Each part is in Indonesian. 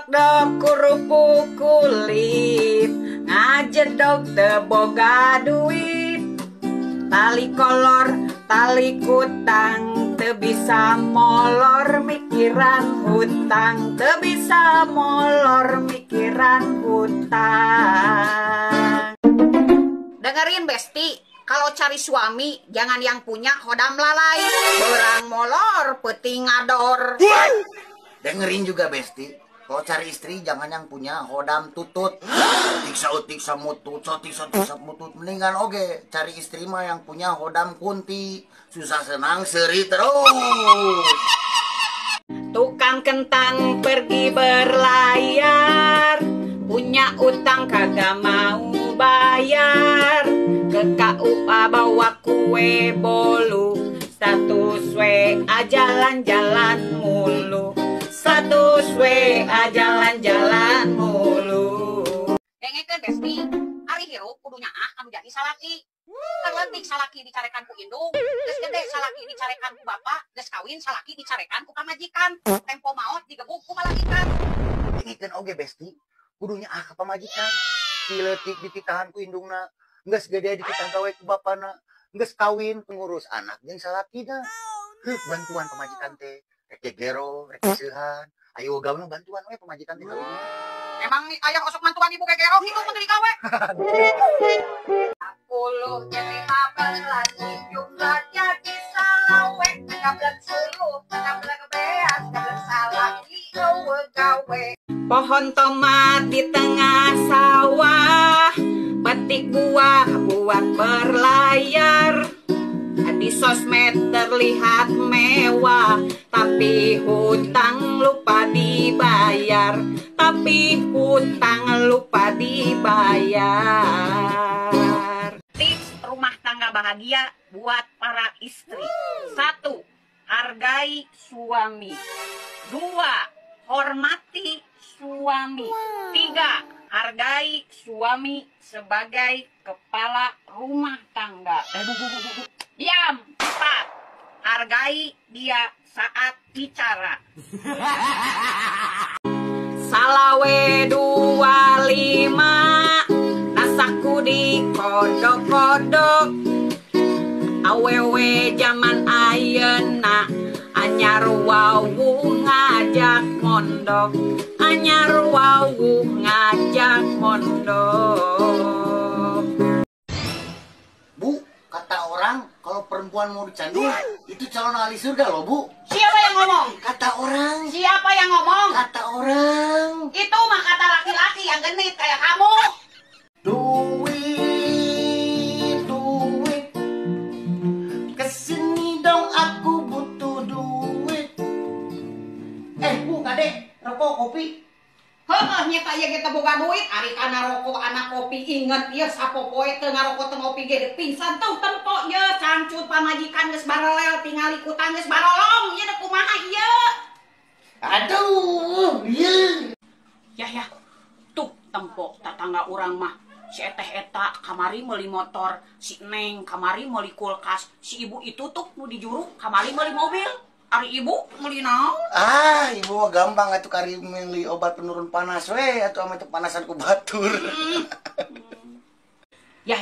dok kerupuk kulit, ngajedog teu boga duit. Tali kolor, tali kutang, teu bisa molor mikiran hutang, teu bisa molor mikiran hutang. Dengerin Besti, kalau cari suami jangan yang punya hodam lalai, berang molor peuting ngador. Dengerin juga Besti, kalau cari istri jangan yang punya hodam tutut, tiksa mutut, tiksa mutut. Mendingan oge cari istri mah yang punya hodam kunti, susah senang seri terus. Tukang kentang pergi berlayar, punya utang kagak mau bayar. Ke KUA bawa kue bolu, status WA jalan-jalan mulu, status WA jalan-jalan mulu. Dengekeun Besti, ari hirup kudunya anu jadi salaki. Terletik salaki dicarekan ku indung, geus gede salaki dicarekan ku bapak, geus kawin salaki dicarekan ku pamajikan. Tempo maot digebuk ku malaikat. Dengekeun oge Besti, kudunya ka pamajikan. Siletik dititahan ku indungna, geus gede dititahan gawe ku bapana, geus kawin pengurus anak jeung salakina. Bantuan pamajikan teh, rek gegero, rek seuhan. Ayo gawe bantuan we pamajikan teh. Emang ayah osok mantuan ibu gegero itu menteri gawe. 10 jadi 15 jumlah jadi salawe, 13 beas 13 salaki gawe. Pohon tomat di tengah sawah, petik buah buat berlayar. Di sosmed terlihat mewah, tapi hutang lupa dibayar, tapi hutang lupa dibayar. Tips rumah tangga bahagia buat para istri. 1. Hargai suami. 2. Hormati suami. 3. Hargai suami sebagai kepala rumah tangga. Diam. 4. Hargai dia saat bicara. Salawe 25, nasaku di kodok-kodok. Awewe zaman ayeuna anyar wawu ngajak mondok, anyar wawu ngajak mondok. Bu, kata orang kalau perempuan mau dicandu itu calon ahli surga loh Bu. Siapa yang ngomong? Kata orang. Siapa yang ngomong? Kata orang. Itu mah kata laki-laki yang genit kayak kamu. Duit, kesini dong aku butuh duit. Bu, kade, rokok, kopi. Nyata ya kita boga duit, ari kana rokok anak kopi inget ieu sapopoe teu ngarokok teu ngopi ge pingsan tuh tempo ye cangcut pamajikan geus barelel tingali kutang geus barolong ieu da kumaha ieu. Aduh, ieu. Ya tuh tempo tatangga urang mah si eta kamari meuli motor, si Neng kamari meuli kulkas, si ibu itu tuh nu di juru kamari meuli mobil. Ari ibu meuli naon? Ibu mah gampang atuh kari meuli obat penurun panas we atuh ame teu panasan ku batur. Ya,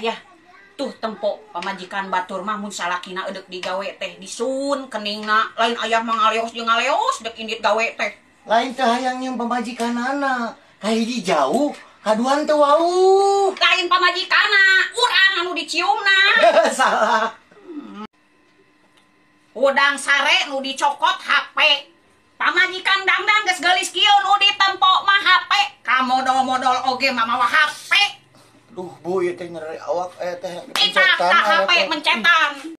tuh tempo pamajikan batur mah mun salakina eudek digawe teh disun keningna, lain aya mah ngaleos jeung ngaleos dek indit gawe teh. Lain teh hayang nyeum pamajikanana, kahiji jauh, kaduan teu wau. Lain pamajikanna, urang anu diciumna. Salah. Udang sare nu dicokot HP. Pamajikan dangdang geus geulis kieu nu ditempo mah HP. Kamodol-modol oge mah mawa HP. Duh Bu, ieu teh nyeri awak teh Kita HP mencetan.